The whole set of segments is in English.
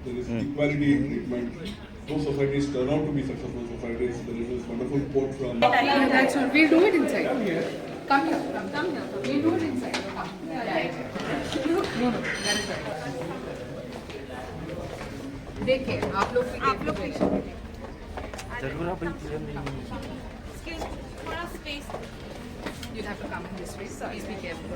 there is equality in treatment. Those societies turn out to be successful societies. There is this wonderful quote from. Yeah, that's all. We'll do it inside. Come here. Come here. We'll do it inside. Come. Right. No, that is right. देखिए आप लोग पीछे थोड़ा space you'll have to come in this way. Please be careful.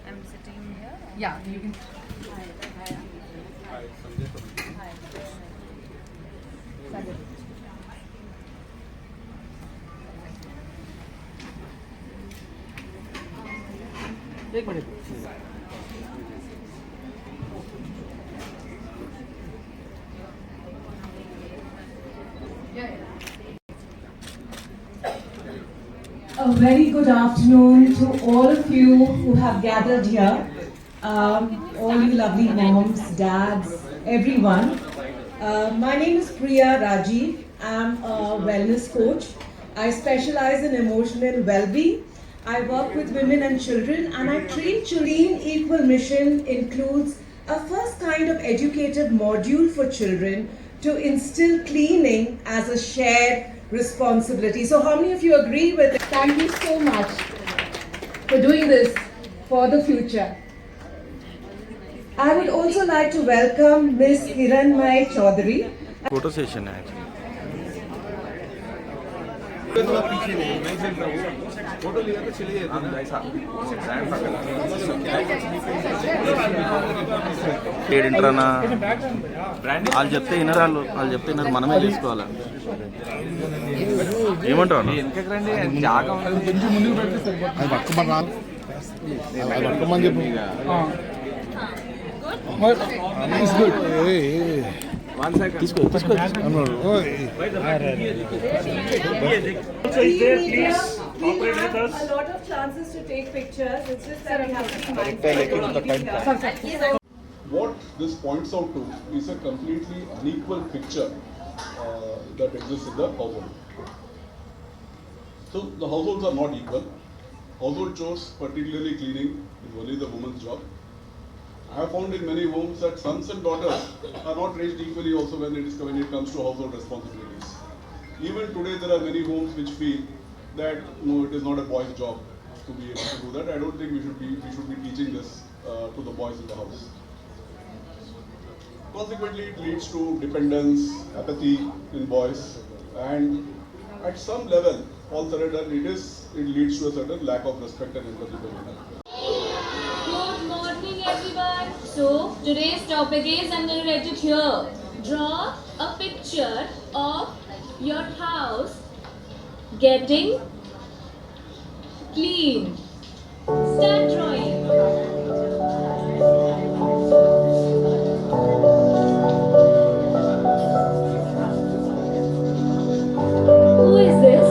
I'm sitting here. Yeah, you can. एक minute A very good afternoon to all of you who have gathered here, all you lovely moms, dads, everyone. My name is Priya Rajiv. I'm a wellness coach. I specialize in emotional well-being. I work with women and children, and I train children. Equal Mission includes a first kind of educative module for children to instill cleaning as a shared responsibility. So how many of you agree with it? Thank you so much for doing this for the future. I would also like to welcome Ms. Hiranmay Chaudhary. Photo session है ఏంటన్నా వాళ్ళు చెప్తే వినరు వాళ్ళు చెప్తే వినరు మనమే తీసుకోవాలి ఏమంటావు వెనకకి రండి జాగా పట్టుకోమని చెప్పు తీసుకో తీసుకో అన్నాడు A lot of chances to take pictures. It's just that we have to be mindful. What this points out to is a completely unequal picture that exists in the household. So the households are not equal. Household chores, particularly cleaning, is only the woman's job. I have found in many homes that sons and daughters are not raised equally also when it comes to household responsibilities. Even today there are many homes which feel that no, it is not a boy's job to be able to do that. I don't think we should be teaching this to the boys in the house. Consequently, it leads to dependence, apathy in boys, and at some level, all surrender, it leads to a certain lack of respect and empathy for women. Good morning, everyone. So today's topic is, I'm going to write it here. Draw a picture of your house getting clean. Start drawing. Who is this?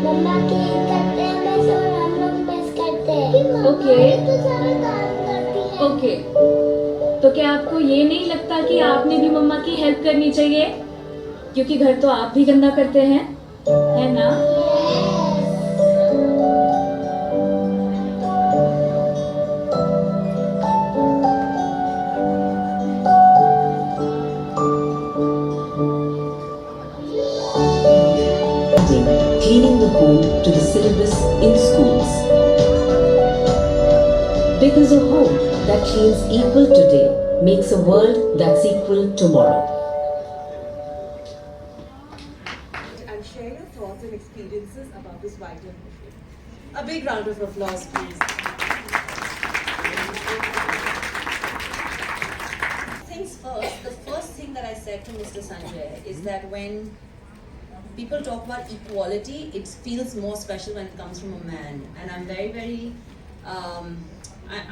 मम्मा cake करते हैं बस और हम लोग miss करते हैं Okay. तो सारा काम करती है ओके तो क्या आपको ये नहीं लगता कि आपने भी मम्मा की हेल्प करनी चाहिए क्योंकि घर तो आप भी गंदा करते हैं है ना Cleaning the home to the syllabus in schools. Because a home that cleans equal today makes a world that's equal tomorrow. And share your thoughts and experiences about this vital mission. A big round of applause, please. Things first, the first thing that I said to Mr. Sanjay is that when people talk about equality, it feels more special when it comes from a man. And I'm very,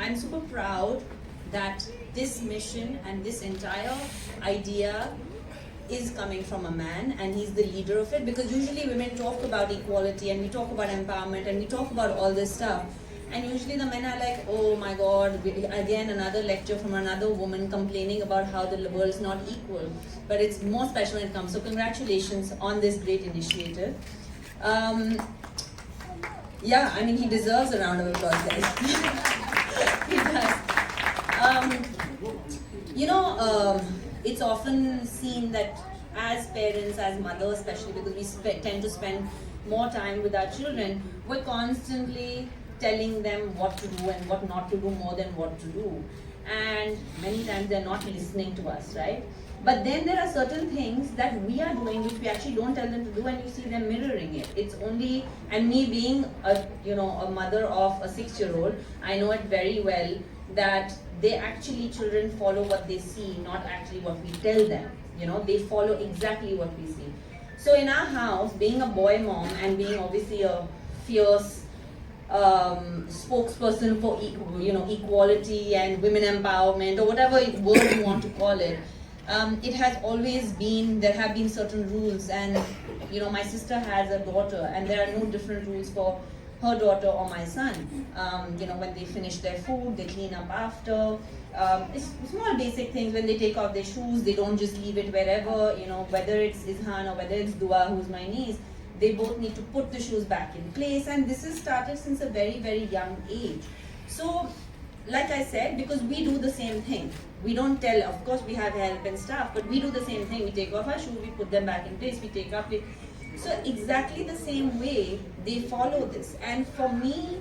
I'm super proud that this mission and this entire idea is coming from a man and he's the leader of it, because usually women talk about equality and we talk about empowerment and we talk about all this stuff, And usually the men are like, oh my god, again another lecture from another woman complaining about how the world is not equal. But it's more special when it comes. So congratulations on this great initiative. Yeah, I mean, he deserves a round of applause, guys. He does. It's often seen that as parents, as mothers especially, because we tend to spend more time with our children, we're constantly telling them what to do and what not to do more than what to do. And many times they're not listening to us, right? But then there are certain things that we are doing which we actually don't tell them to do, and you see them mirroring it. It's only, and me being a mother of a 6-year-old, I know it very well that children follow what they see, not actually what we tell them. They follow exactly what we see. So in our house, being a boy mom and being obviously a fierce spokesperson for equality and women empowerment, or whatever word you want to call it, it has always been, there have been certain rules, and my sister has a daughter, and there are no different rules for her daughter or my son. When they finish their food, they clean up after. It's small basic things. When they take off their shoes, they don't just leave it wherever, whether it's Izhan or whether it's Dua, who's my niece, they both need to put the shoes back in place. And this is started since a very, very young age. So, like I said, because we do the same thing. We don't tell, of course we have help and stuff, but we do the same thing. We take off our shoes, we put them back in place, we take up it. So exactly the same way they follow this. And for me,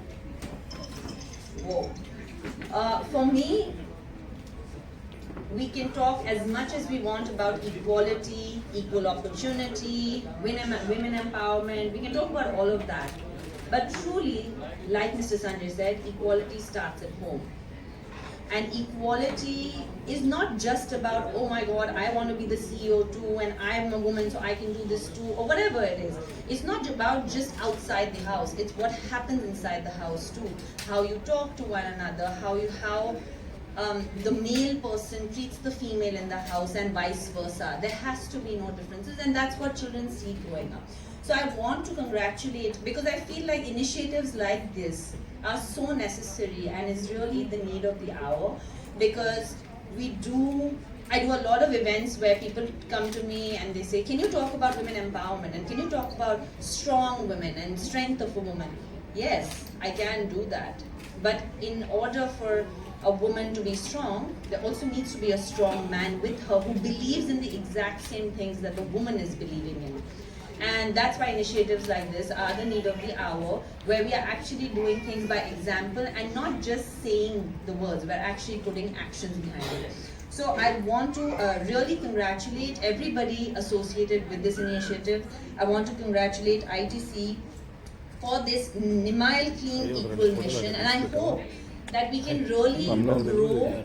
we can talk as much as we want about equality, equal opportunity, women empowerment. We can talk about all of that. But truly, like Mr. Sanjay said, equality starts at home. And equality is not just about, oh my god, I want to be the CEO too, and I'm a woman so I can do this too, or whatever it is. It's not about just outside the house. It's what happens inside the house too. How you talk to one another, how the male person treats the female in the house, and vice versa. There has to be no differences, and that's what children see growing up. So I want to congratulate, because I feel like initiatives like this are so necessary and is really the need of the hour, because I do a lot of events where people come to me and they say, can you talk about women empowerment, and can you talk about strong women and strength of a woman? Yes, I can do that. But in order for a woman to be strong, there also needs to be a strong man with her who believes in the exact same things that the woman is believing in. And that's why initiatives like this are the need of the hour, where we are actually doing things by example and not just saying the words, we're actually putting actions behind it. So I want to really congratulate everybody associated with this initiative. I want to congratulate ITC for this Nimile Clean Equal mission, and I hope that we can really grow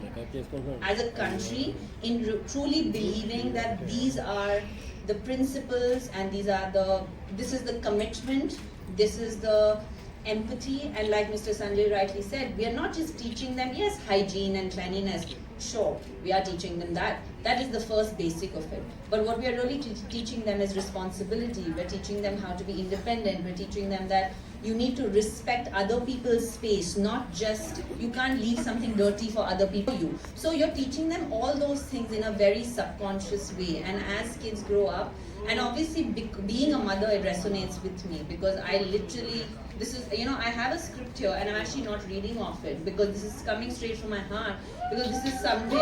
as a country in truly believing that these are the principles, and this is the commitment, this is the empathy, and like Mr. Sanjay rightly said, we are not just teaching them, yes, hygiene and cleanliness, sure, we are teaching them that. That is the first basic of it. But what we are really teaching them is responsibility. We're teaching them how to be independent. We're teaching them that you need to respect other people's space, not just, you can't leave something dirty for other people. So you're teaching them all those things in a very subconscious way. And as kids grow up, and obviously being a mother, it resonates with me, because I literally, this is, I have a script here and I'm actually not reading off it, because this is coming straight from my heart, because this is something,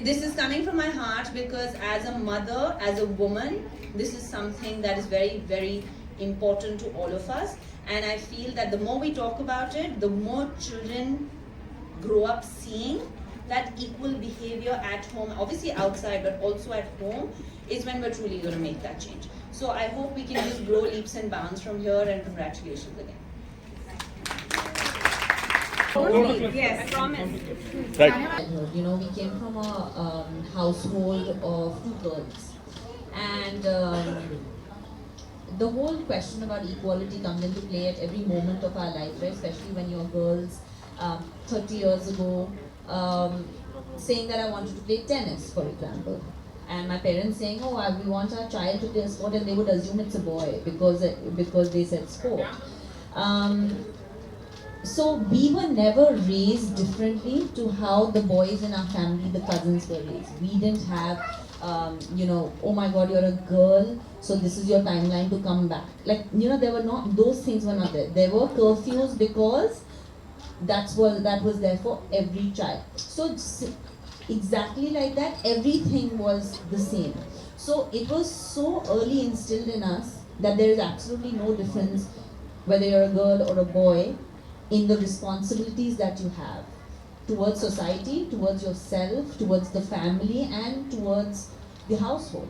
this is coming from my heart, because as a mother, as a woman, this is something that is very, very important to all of us. And I feel that the more we talk about it, the more children grow up seeing that equal behavior at home, obviously outside, but also at home, is when we're truly going to make that change. So I hope we can just grow leaps and bounds from here, and congratulations again. Yes, promise. We came from a household of 2 girls, and the whole question about equality comes into play at every moment of our life, right? Especially when you're girls. 30 years ago, saying that I wanted to play tennis, for example. and my parents saying, oh, we want our child to play a sport, and they would assume it's a boy because they said sport. So we were never raised differently to how the boys in our family, the cousins, were raised. We didn't have, oh my God, you're a girl, so this is your timeline to come back. Like, there were not, those things were not there. There were curfews because that was there for every child. So exactly like that, everything was the same. So it was so early instilled in us that there is absolutely no difference whether you're a girl or a boy in the responsibilities that you have towards society, towards yourself, towards the family, and towards the household.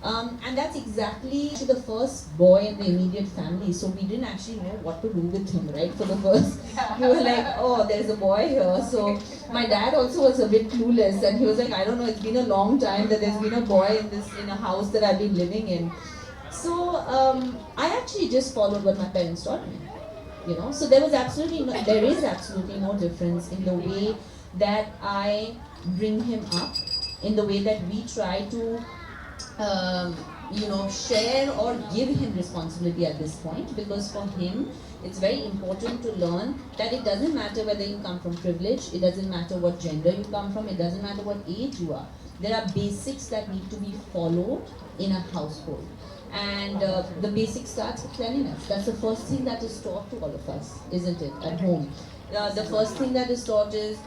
And that's exactly the first boy in the immediate family, so we didn't actually know what to do with him, right? For the first, we were like, oh, there's a boy here. So my dad also was a bit clueless, and he was like, I don't know, it's been a long time that there's been a boy in a house that I've been living in. So I actually just followed what my parents taught me. So there is absolutely no difference in the way that I bring him up, in the way that we try to share or give him responsibility at this point, because for him it's very important to learn that it doesn't matter whether you come from privilege, it doesn't matter what gender you come from, it doesn't matter what age you are. There are basics that need to be followed in a household. And the basic starts with cleanliness. That's the first thing that is taught to all of us, isn't it, at home? The first thing that is taught is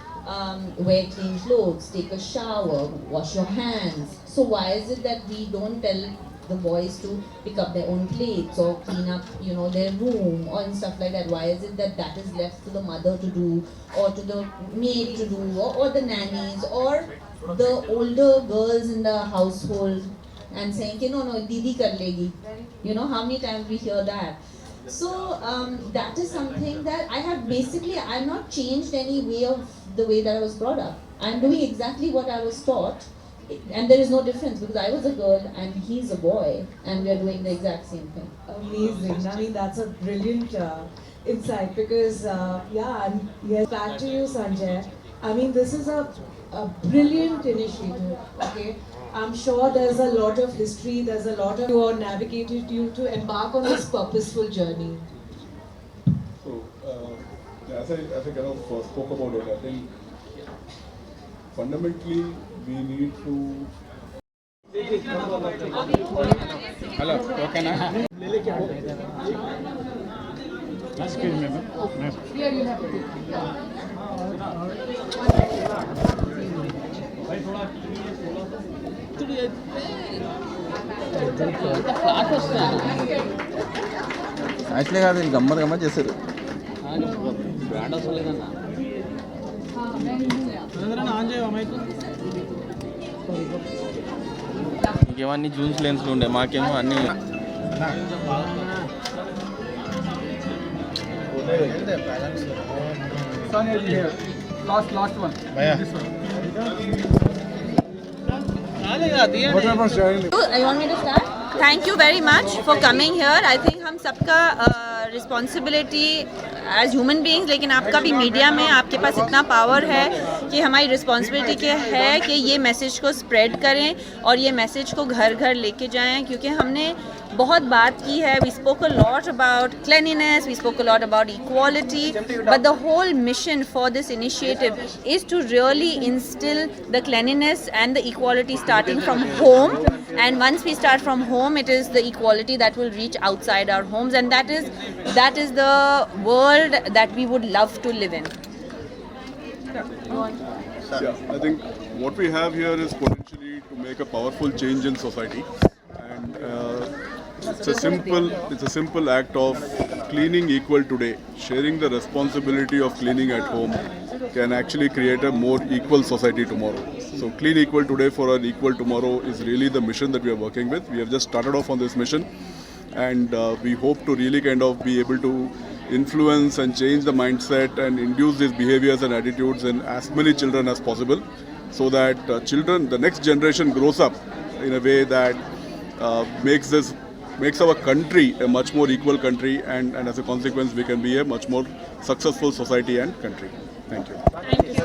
wear clean clothes, take a shower, wash your hands. So why is it that we don't tell the boys to pick up their own plates or clean up, their room or and stuff like that? Why is it that is left to the mother to do, or to the maid to do, or the nannies, or the older girls in the household, and saying, no, didi kar legi. How many times we hear that? So that is something that I'm not changed any way of the way that I was brought up. I'm doing exactly what I was taught, and there is no difference because I was a girl and he's a boy, and we are doing the exact same thing. Amazing. I mean, that's a brilliant insight because, yes, back to you, Sanjay. I mean, this is a brilliant initiative, okay? I'm sure there's a lot of history, there's a lot of you navigated you to embark on this purposeful journey. So, as I kind of spoke about it, I think fundamentally we need to. Hello, okay na? Excuse me, ma'am. Here you have to take. Actually కాదు వీళ్ళు గమ్మత్ చేశారు. ఇంకేమన్నీ జూన్స్ లెన్స్లు ఉండే, మాకేమో అన్నీ Last one. You want me to start? Thank you very much for coming here. I think हम सबका responsibility as human beings, लेकिन आपका भी मीडिया में आपके पास इतना पावर है कि हमारी रिस्पॉन्सिबिलिटी है कि ये मैसेज को स्प्रेड करें और ये मैसेज को घर घर लेके जाएं, क्योंकि हमने बहुत बात की है. We spoke a lot about cleanliness, we spoke a lot about equality, but the whole mission for this initiative is to really instill the cleanliness and the equality starting from home. And once we start from home, it is the equality that will reach outside our homes, and that is the world that we would love to live in. Yeah, I think what we have here is potentially to make a powerful change in society, and it's a simple act of cleaning equal today. Sharing the responsibility of cleaning at home can actually create a more equal society tomorrow. So clean equal today for an equal tomorrow is really the mission that we are working with. We have just started off on this mission, and we hope to really kind of be able to influence and change the mindset and induce these behaviors and attitudes in as many children as possible, so that the next generation grows up in a way that makes our country a much more equal country, and as a consequence we can be a much more successful society and country. Thank you. Thank you.